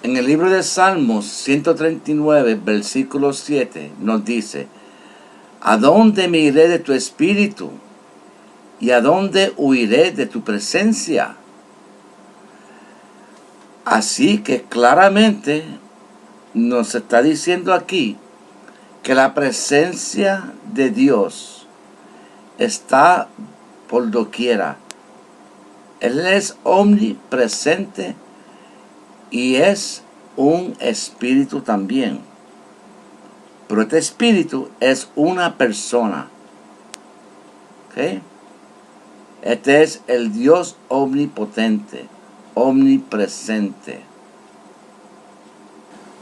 En el libro de Salmos 139, versículo 7, nos dice: ¿A dónde me iré de tu espíritu? ¿Y a dónde huiré de tu presencia? Así que claramente nos está diciendo aquí que la presencia de Dios está por doquiera. Él es omnipresente y es un espíritu también. Pero este espíritu es una persona. ¿Ok? Este es el Dios omnipotente, omnipresente.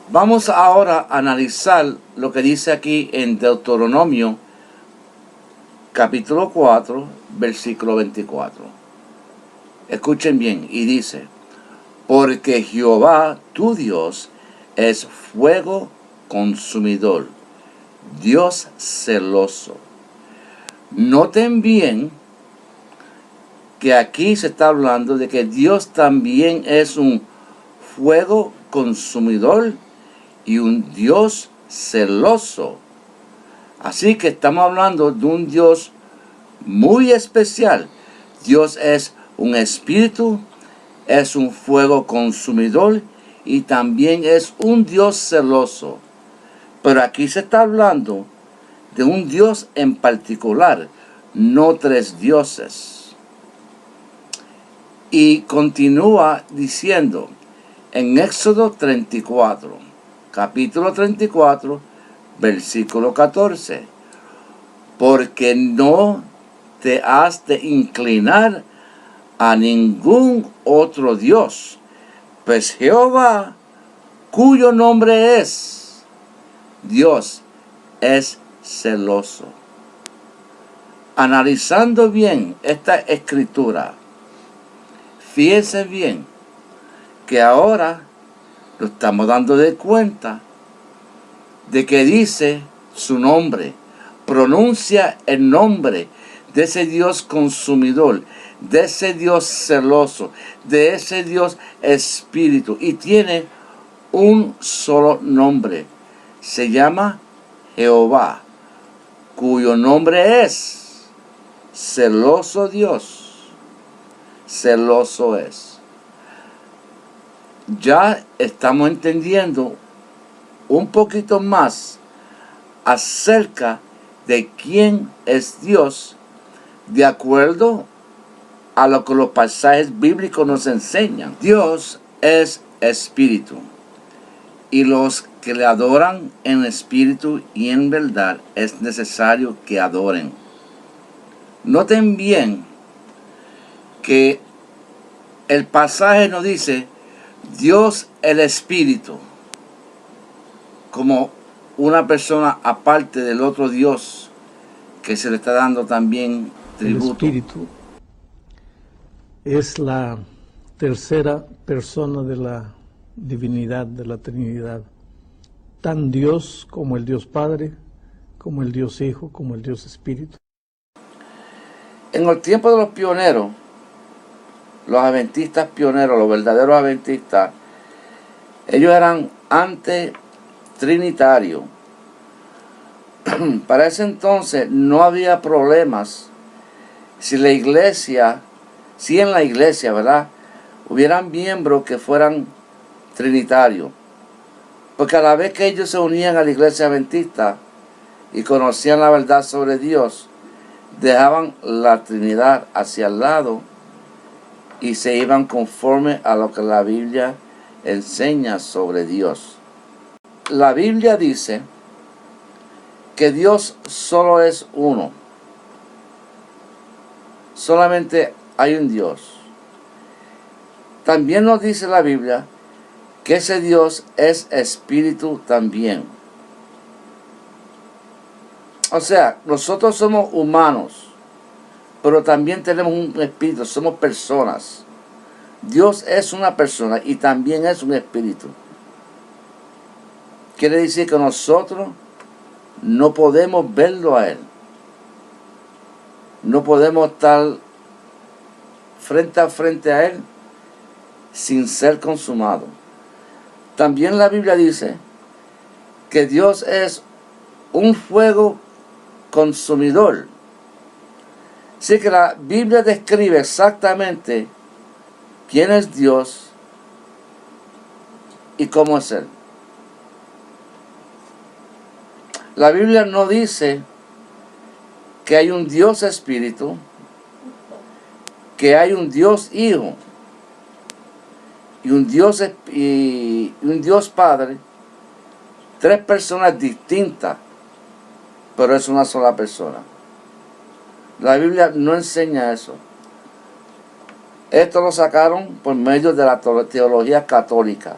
Vamos ahora a analizar lo que dice aquí en Deuteronomio capítulo 4, versículo 24. Escuchen bien, y dice: porque Jehová tu Dios es fuego consumidor, Dios celoso. Noten bien que aquí se está hablando de que Dios también es un fuego consumidor y un Dios celoso. Así que estamos hablando de un Dios muy especial. Dios es un espíritu, es un fuego consumidor y también es un Dios celoso. Pero aquí se está hablando de un Dios en particular, no tres dioses. Y continúa diciendo en Éxodo 34, capítulo 34, versículo 14: porque no te has de inclinar a ningún otro Dios, pues Jehová, cuyo nombre es Dios, es celoso. Analizando bien esta escritura, fíjense bien que ahora lo estamos dando de cuenta de que dice su nombre, pronuncia el nombre de ese Dios consumidor, de ese Dios celoso, de ese Dios espíritu, y tiene un solo nombre. Se llama Jehová, cuyo nombre es celoso Dios. Celoso es. Ya estamos entendiendo un poquito más acerca de quién es Dios, de acuerdo a lo que los pasajes bíblicos nos enseñan. Dios es espíritu, y los que le adoran en espíritu y en verdad es necesario que adoren. Noten bien que el pasaje nos dice Dios el espíritu, como una persona aparte del otro Dios que se le está dando también tributo. El espíritu es la tercera persona de la divinidad, de la Trinidad. Tan Dios como el Dios Padre, como el Dios Hijo, como el Dios Espíritu. En el tiempo de los pioneros, los adventistas pioneros, los verdaderos adventistas, ellos eran antitrinitarios. Para ese entonces no había problemas si en la iglesia, ¿verdad?, hubieran miembros que fueran trinitarios. Porque a la vez que ellos se unían a la iglesia adventista y conocían la verdad sobre Dios, dejaban la Trinidad hacia el lado y se iban conforme a lo que la Biblia enseña sobre Dios. La Biblia dice que Dios solo es uno. Solamente hay un Dios. También nos dice la Biblia que ese Dios es espíritu también. O sea, nosotros somos humanos, pero también tenemos un espíritu, somos personas. Dios es una persona y también es un espíritu. Quiere decir que nosotros no podemos verlo a Él. No podemos estar frente a frente a Él sin ser consumado. también la Biblia dice que Dios es un fuego consumidor. Así que la Biblia describe exactamente quién es Dios y cómo es Él. La Biblia no dice que hay un Dios Espíritu, que hay un Dios Hijo y un Dios Padre, tres personas distintas, pero es una sola persona. La Biblia no enseña eso. Esto lo sacaron por medio de la teología católica.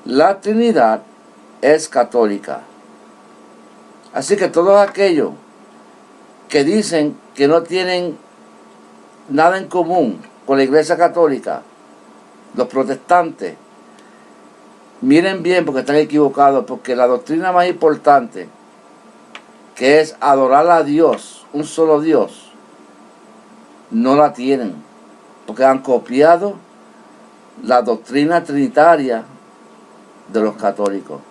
La Trinidad es católica. Así que todos aquellos que dicen que no tienen nada en común con la Iglesia Católica, los protestantes, miren bien porque están equivocados, porque la doctrina más importante, que es adorar a Dios, un solo Dios, no la tienen, porque han copiado la doctrina trinitaria de los católicos.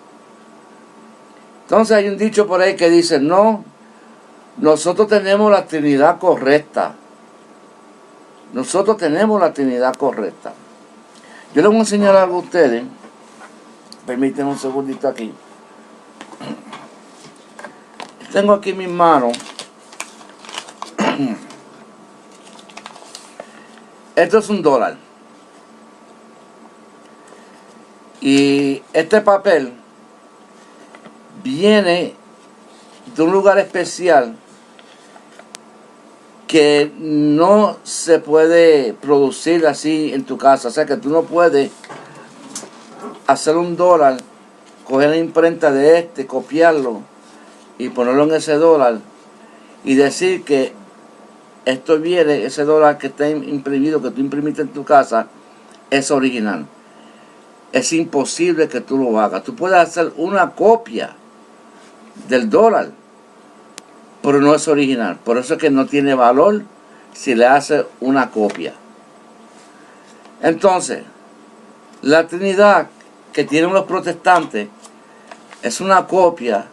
Entonces hay un dicho por ahí que dice, no, nosotros tenemos la Trinidad correcta. Nosotros tenemos la Trinidad correcta. Yo les voy a enseñar algo a ustedes. Permítanme un segundito aquí. Tengo aquí en mis manos. Esto es $1. Y este papel viene de un lugar especial que no se puede producir así en tu casa. O sea que tú no puedes hacer $1, coger la imprenta de este, copiarlo y ponerlo en ese $, y decir que esto viene, ese $, que está imprimido, que tú imprimiste en tu casa, es original. Es imposible que tú lo hagas. Tú puedes hacer una copia del $, pero no es original. Por eso es que no tiene valor si le haces una copia. Entonces, la Trinidad que tienen los protestantes es una copia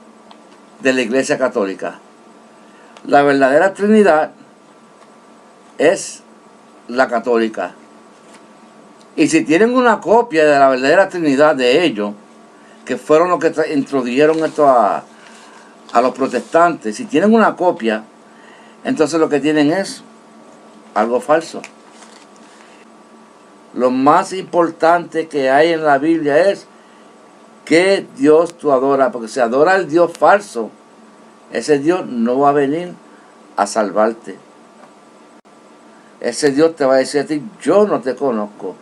de la Iglesia Católica. La verdadera Trinidad es la católica. Y si tienen una copia de la verdadera Trinidad de ellos, que fueron los que introdujeron esto a los protestantes, si tienen una copia, entonces lo que tienen es algo falso. Lo más importante que hay en la Biblia es qué Dios tú adoras, porque si adoras al Dios falso, ese Dios no va a venir a salvarte. Ese Dios te va a decir a ti, yo no te conozco.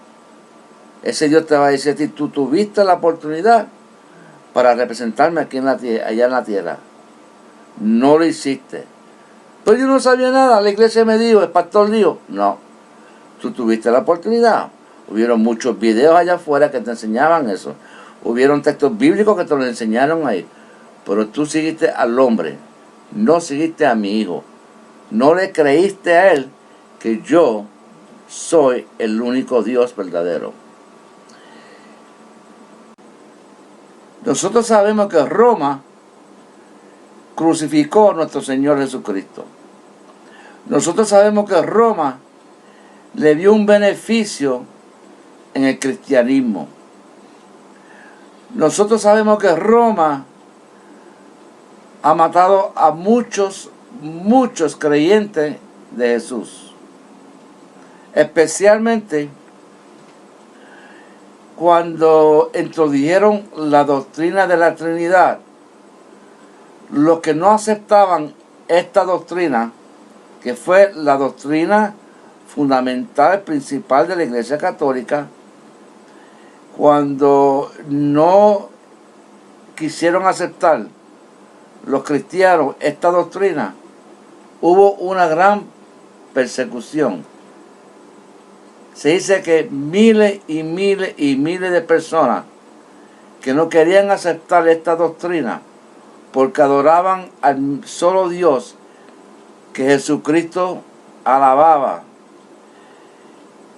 Ese Dios te va a decir a ti, tú tuviste la oportunidad para representarme aquí allá en la tierra. No lo hiciste. Pero yo no sabía nada, la iglesia me dijo, el pastor dijo. No, tú tuviste la oportunidad. Hubieron muchos videos allá afuera que te enseñaban eso. Hubieron textos bíblicos que te lo enseñaron ahí. Pero tú seguiste al hombre, no seguiste a mi hijo. No le creíste a él que yo soy el único Dios verdadero. Nosotros sabemos que Roma crucificó a nuestro Señor Jesucristo. Nosotros sabemos que Roma le dio un beneficio en el cristianismo. Nosotros sabemos que Roma ha matado a muchos creyentes de Jesús. Especialmente cuando introdujeron la doctrina de la Trinidad. Los que no aceptaban esta doctrina, que fue la doctrina fundamental, principal de la Iglesia Católica, cuando no quisieron aceptar los cristianos esta doctrina, hubo una gran persecución. Se dice que miles y miles y miles de personas que no querían aceptar esta doctrina porque adoraban al solo Dios que Jesucristo alababa,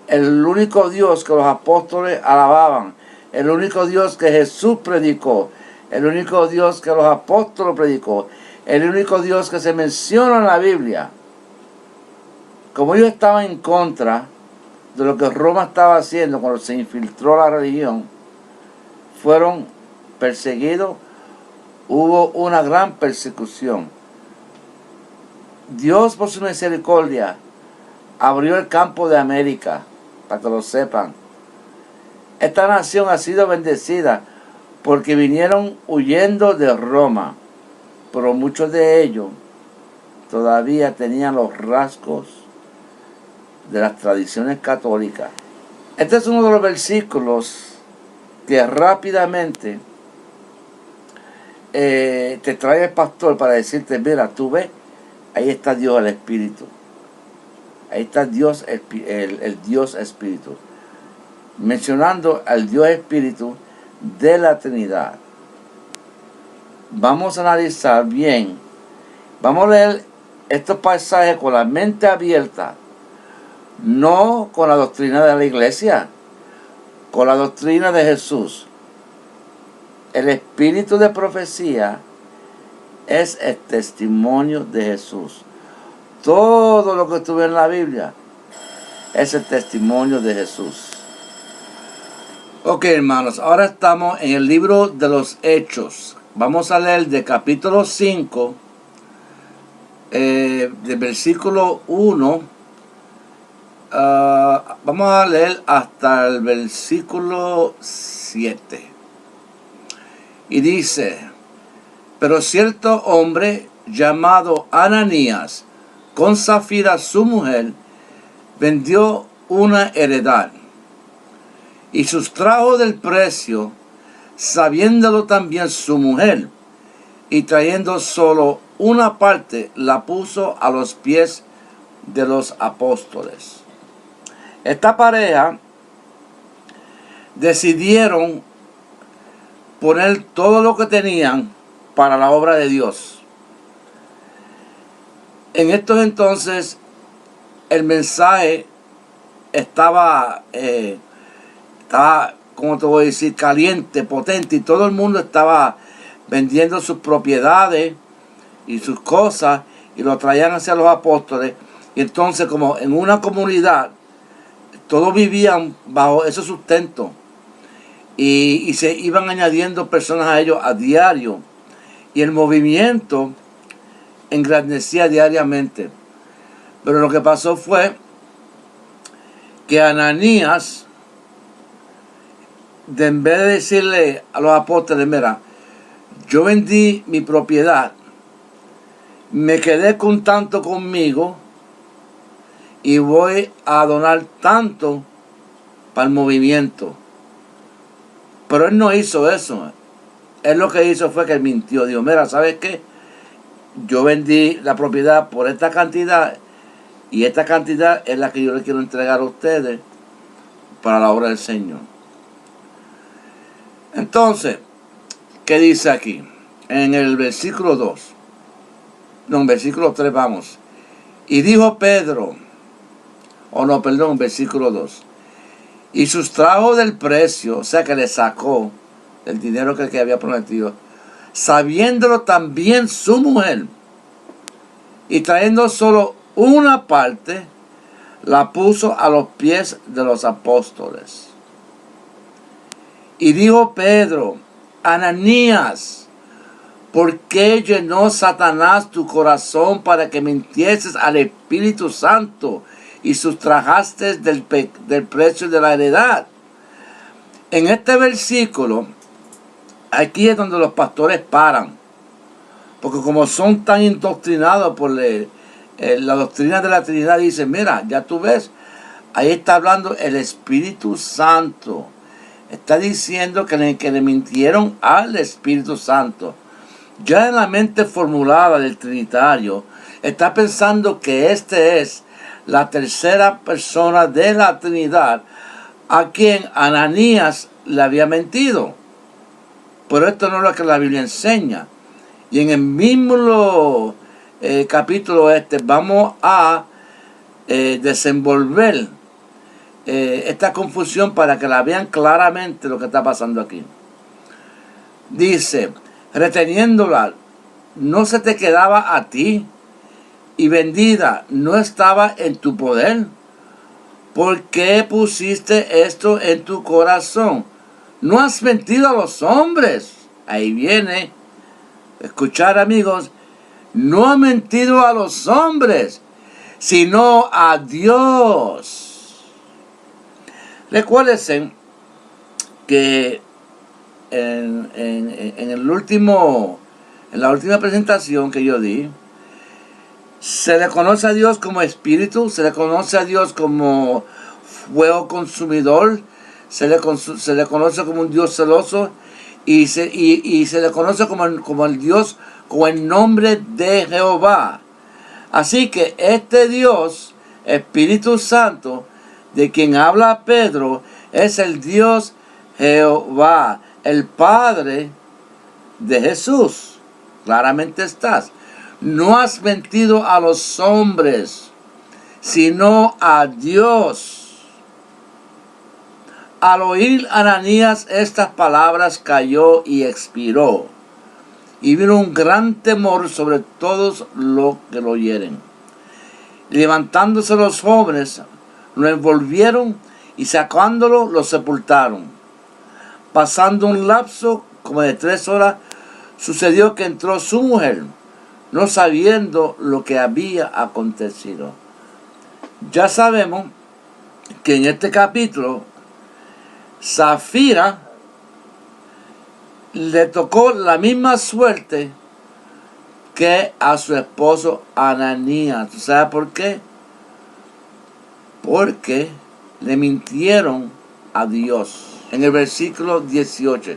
el único Dios que los apóstoles alababan, el único Dios que Jesús predicó, el único Dios que los apóstoles predicó, el único Dios que se menciona en la Biblia. Como ellos estaban en contra de lo que Roma estaba haciendo cuando se infiltró la religión, fueron perseguidos, hubo una gran persecución. Dios, por su misericordia, abrió el campo de América, para que lo sepan. Esta nación ha sido bendecida porque vinieron huyendo de Roma, pero muchos de ellos todavía tenían los rasgos de las tradiciones católicas. Este es uno de los versículos que rápidamente te trae el pastor para decirte, mira, tú ves, ahí está Dios el Espíritu. Ahí está Dios, el Dios Espíritu. Mencionando al Dios Espíritu de la Trinidad. Vamos a analizar bien. Vamos a leer estos pasajes con la mente abierta. No con la doctrina de la iglesia, con la doctrina de Jesús. El espíritu de profecía es el testimonio de Jesús. Todo lo que estuve en la Biblia es el testimonio de Jesús. Ok, hermanos, ahora estamos en el libro de los Hechos. Vamos a leer de capítulo 5, de versículo 1. Vamos a leer hasta el versículo 7. Y dice: pero cierto hombre llamado Ananías, con Safira su mujer, vendió una heredad y sustrajo del precio, sabiéndolo también su mujer, y trayendo solo una parte, la puso a los pies de los apóstoles. Esta pareja decidieron poner todo lo que tenían para la obra de Dios. En estos entonces el mensaje estaba, como te voy a decir, caliente, potente, y todo el mundo estaba vendiendo sus propiedades y sus cosas y lo traían hacia los apóstoles. Y entonces, como en una comunidad, todos vivían bajo ese sustento y se iban añadiendo personas a ellos a diario, y el movimiento engrandecía diariamente. Pero lo que pasó fue que Ananías, en vez de decirle a los apóstoles, mira, yo vendí mi propiedad, me quedé con tanto conmigo y voy a donar tanto para el movimiento. Pero él no hizo eso. Él lo que hizo fue que mintió. Dijo, mira, ¿sabes qué? Yo vendí la propiedad por esta cantidad, y esta cantidad es la que yo le quiero entregar a ustedes para la obra del Señor. Entonces, ¿qué dice aquí? En el versículo 2. No, en versículo 3 vamos. Y dijo Pedro, versículo 2. Y sustrajo del precio, o sea que le sacó el dinero que había prometido, sabiéndolo también su mujer, y trayendo solo una parte, la puso a los pies de los apóstoles. Y dijo Pedro, Ananías, ¿por qué llenó Satanás tu corazón para que mintieses al Espíritu Santo y sustrajaste del precio de la heredad? En este versículo, aquí es donde los pastores paran, porque como son tan indoctrinados por la doctrina de la Trinidad, dicen, mira, ya tú ves, ahí está hablando el Espíritu Santo. Está diciendo que le mintieron al Espíritu Santo. Ya en la mente formulada del Trinitario, está pensando que este es la tercera persona de la Trinidad a quien Ananías le había mentido. Pero esto no es lo que la Biblia enseña. Y en el mismo capítulo vamos a desenvolver esta confusión para que la vean claramente lo que está pasando aquí. Dice, reteniéndola, no se te quedaba a ti, y vendida no estaba en tu poder. ¿Por qué pusiste esto en tu corazón? No has mentido a los hombres. Ahí viene, escuchar, amigos, no ha mentido a los hombres, sino a Dios. Recuérdense que en la última presentación que yo di, se le conoce a Dios como espíritu, se le conoce a Dios como fuego consumidor, se le conoce como un Dios celoso y se le conoce como el Dios con el nombre de Jehová. Así que este Dios, Espíritu Santo, de quien habla Pedro, es el Dios Jehová, el Padre de Jesús. Claramente estás. No has mentido a los hombres, sino a Dios. Al oír Ananías estas palabras, cayó y expiró. Y vino un gran temor sobre todos los que lo oyeren. Levantándose los jóvenes, lo envolvieron y sacándolo, lo sepultaron. Pasando un lapso como de 3 horas, sucedió que entró su mujer, no sabiendo lo que había acontecido. Ya sabemos que en este capítulo, Zafira le tocó la misma suerte que a su esposo Ananías. ¿Tú sabes por qué? Porque le mintieron a Dios. En el versículo 18,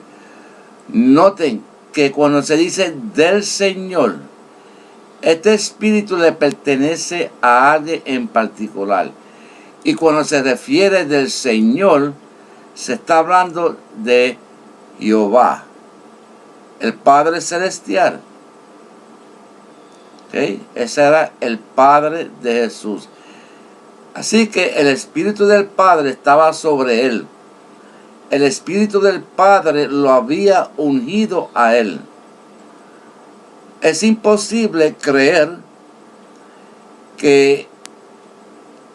noten que cuando se dice del Señor, este espíritu le pertenece a alguien en particular. Y cuando se refiere del Señor, se está hablando de Jehová, el Padre Celestial. ¿Okay? Ese era el Padre de Jesús. Así que el Espíritu del Padre estaba sobre él. El Espíritu del Padre lo había ungido a él. Es imposible creer que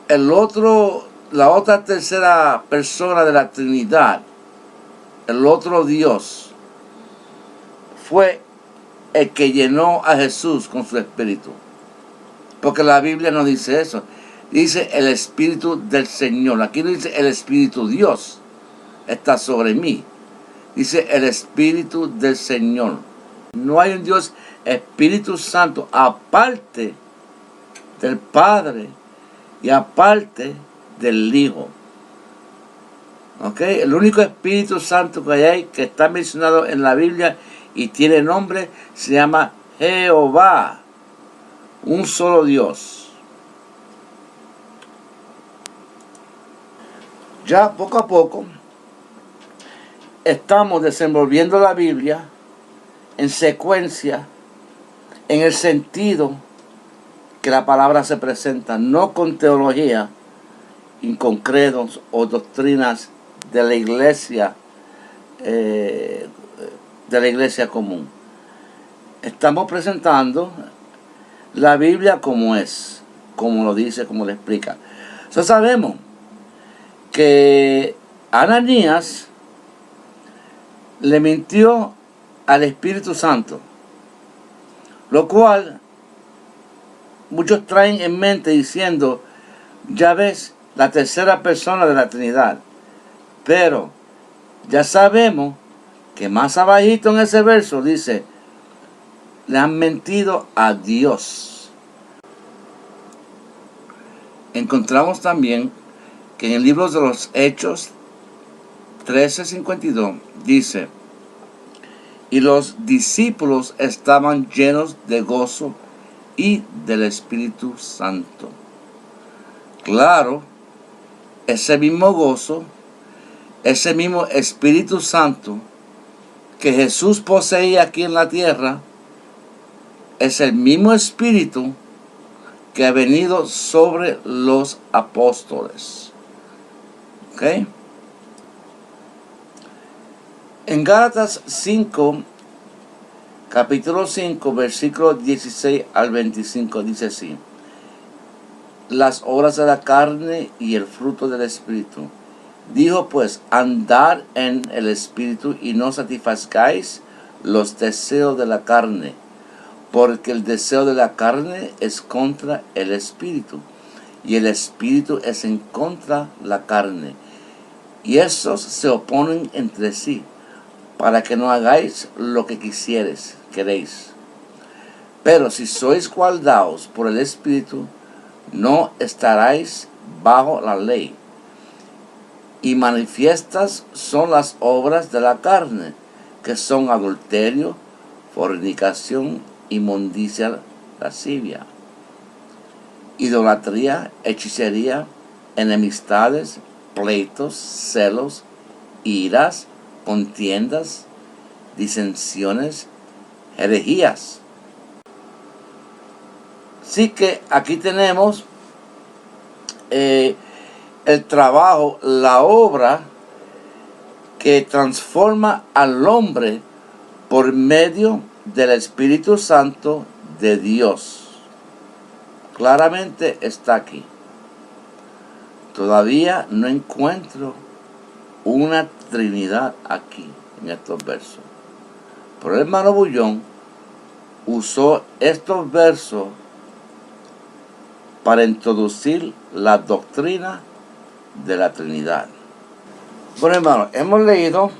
la otra tercera persona de la Trinidad, el otro Dios, fue el que llenó a Jesús con su Espíritu. Porque la Biblia no dice eso. Dice el Espíritu del Señor. Aquí no dice el Espíritu Dios está sobre mí. Dice el Espíritu del Señor. No hay un Dios Espíritu Santo aparte del Padre y aparte del Hijo. ¿Ok? El único Espíritu Santo que hay que está mencionado en la Biblia y tiene nombre se llama Jehová. Un solo Dios. Ya poco a poco estamos desenvolviendo la Biblia en secuencia, en el sentido que la palabra se presenta, no con teología inconcretos o doctrinas de la iglesia común. Estamos presentando la Biblia como es, como lo dice, como lo explica. Entonces sabemos que Ananías le mintió al Espíritu Santo, lo cual muchos traen en mente diciendo, ya ves, la tercera persona de la Trinidad. Pero ya sabemos que más abajito en ese verso dice, le han mentido a Dios. Encontramos también que en el libro de los Hechos 13:52 dice, y los discípulos estaban llenos de gozo y del Espíritu Santo. Claro, ese mismo gozo, ese mismo Espíritu Santo que Jesús poseía aquí en la tierra, es el mismo Espíritu que ha venido sobre los apóstoles. ¿Ok? En Gálatas 5, capítulo 5, versículos 16 al 25, dice así: las obras de la carne y el fruto del Espíritu. Dijo pues, andad en el Espíritu y no satisfazgáis los deseos de la carne, porque el deseo de la carne es contra el Espíritu, y el Espíritu es en contra la carne, y estos se oponen entre sí, para que no hagáis lo que queréis. Pero si sois guardados por el Espíritu, no estaréis bajo la ley. Y manifiestas son las obras de la carne, que son adulterio, fornicación, inmundicia, lascivia, idolatría, hechicería, enemistades, pleitos, celos, iras, contiendas, disensiones, herejías. Así que aquí tenemos el trabajo, la obra que transforma al hombre por medio del Espíritu Santo de Dios. Claramente está aquí. Todavía no encuentro una Trinidad aquí en estos versos. Pero el hermano Bullón usó estos versos para introducir la doctrina de la Trinidad. Bueno, hermano, hemos leído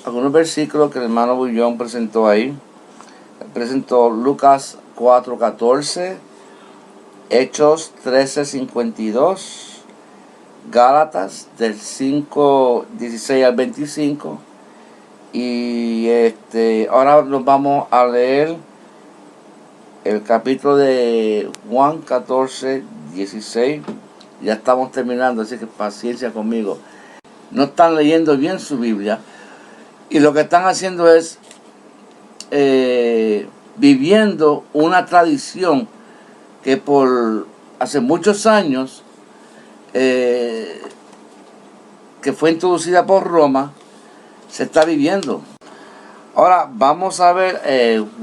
algunos versículos que el hermano Bullón presentó ahí. Presentó Lucas 4:14, Hechos 13:52, Gálatas del 5:16 al 25. Y ahora nos vamos a leer el capítulo de Juan 14:16. Ya estamos terminando, así que paciencia conmigo. No están leyendo bien su Biblia y lo que están haciendo es viviendo una tradición que por hace muchos años que fue introducida por Roma, se está viviendo. Ahora vamos a ver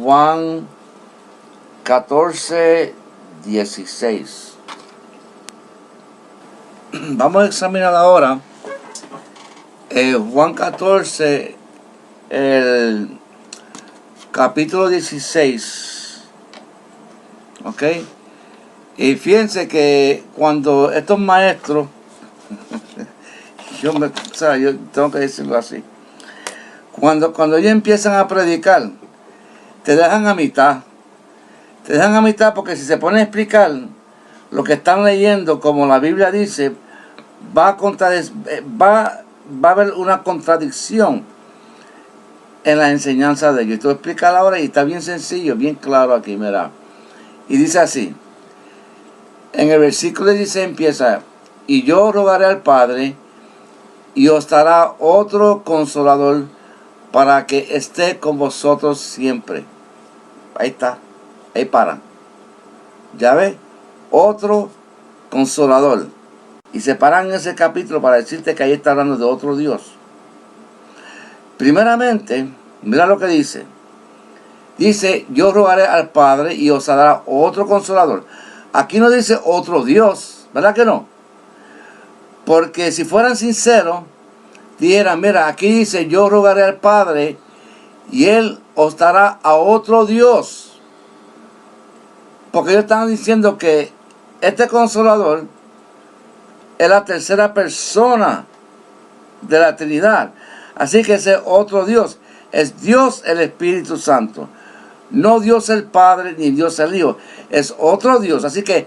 Juan 14:16. Vamos a examinar ahora Juan 14, el capítulo 16. ¿Ok? Y fíjense que cuando estos maestros, yo tengo que decirlo así, cuando ellos empiezan a predicar, te dejan a mitad. Te dejan a mitad porque si se ponen a explicar lo que están leyendo, como la Biblia dice, va a haber una contradicción en la enseñanza de ellos. Te voy a explicar ahora y está bien sencillo, bien claro aquí, mira. Y dice así, en el versículo 16 empieza: y yo rogaré al Padre, y os dará otro consolador, para que esté con vosotros siempre. Ahí está, ahí paran. ¿Ya ves? Otro consolador. Y se paran en ese capítulo para decirte que ahí está hablando de otro Dios. Primeramente, mira lo que dice. Dice, yo rogaré al Padre y os dará otro consolador. Aquí no dice otro Dios, ¿verdad que no? Porque si fueran sinceros, dijeran, mira, aquí dice, yo rogaré al Padre y Él os dará a otro Dios. Porque ellos están diciendo que este consolador es la tercera persona de la Trinidad. Así que ese otro Dios es Dios el Espíritu Santo. No Dios el Padre ni Dios el Hijo. Es otro Dios. Así que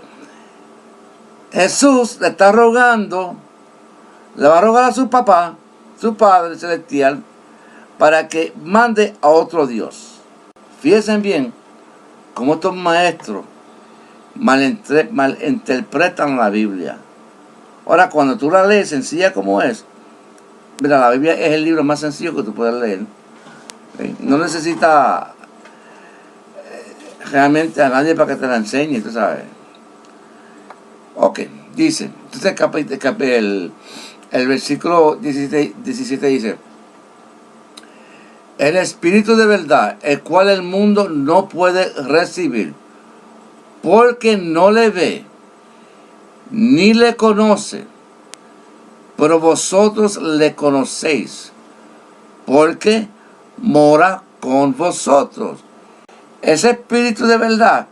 Jesús le está rogando, le va a rogar a su papá, su Padre Celestial, para que mande a otro Dios. Fíjense bien cómo estos maestros malinterpretan la Biblia. Ahora, cuando tú la lees sencilla como es, mira, la Biblia es el libro más sencillo que tú puedes leer. ¿Sí? No necesita realmente a nadie para que te la enseñe, tú sabes. Ok, Dice, entonces el versículo 17 dice, el Espíritu de verdad, el cual el mundo no puede recibir, porque no le ve, ni le conoce, pero vosotros le conocéis, porque mora con vosotros. Ese Espíritu de verdad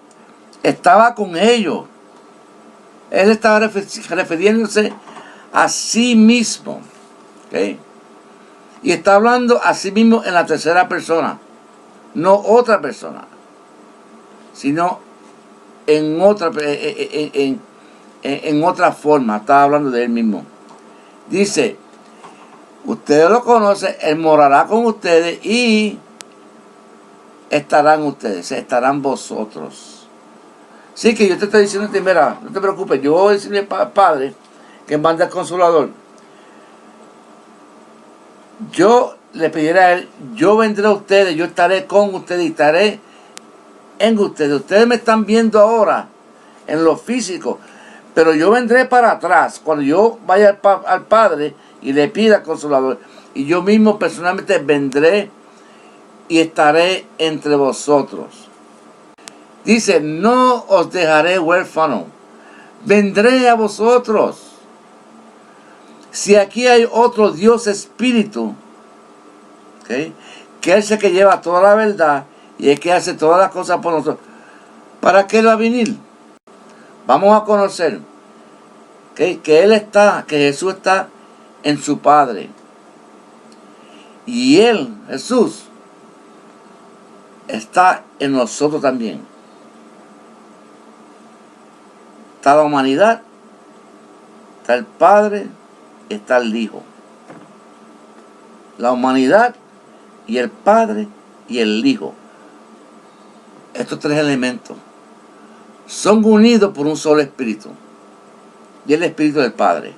estaba con ellos. Él estaba refiriéndose a sí mismo. ¿Okay? Y está hablando a sí mismo en la tercera persona. No otra persona, sino en otra, en otra forma. Está hablando de él mismo. Dice, ustedes lo conocen, él morará con ustedes y estarán ustedes, estarán vosotros. Sí, que yo te estoy diciendo, mira, no te preocupes, yo voy a decirle al Padre que manda al Consolador. Yo le pediré a él, yo vendré a ustedes, yo estaré con ustedes y estaré en ustedes. Ustedes me están viendo ahora en lo físico, pero yo vendré para atrás, cuando yo vaya al Padre y le pida al Consolador, y yo mismo personalmente vendré y estaré entre vosotros. Dice, no os dejaré huérfano, vendré a vosotros. Si aquí hay otro Dios Espíritu, ¿okay?, que es el que lleva toda la verdad y el que hace todas las cosas por nosotros, ¿para qué Él va a venir? Vamos a conocer, ¿okay?, que Él está, que Jesús está en su Padre. Y Él, Jesús, está en nosotros también. Está la humanidad, está el Padre, está el Hijo. La humanidad y el Padre y el Hijo. Estos tres elementos son unidos por un solo Espíritu. Y el Espíritu del Padre.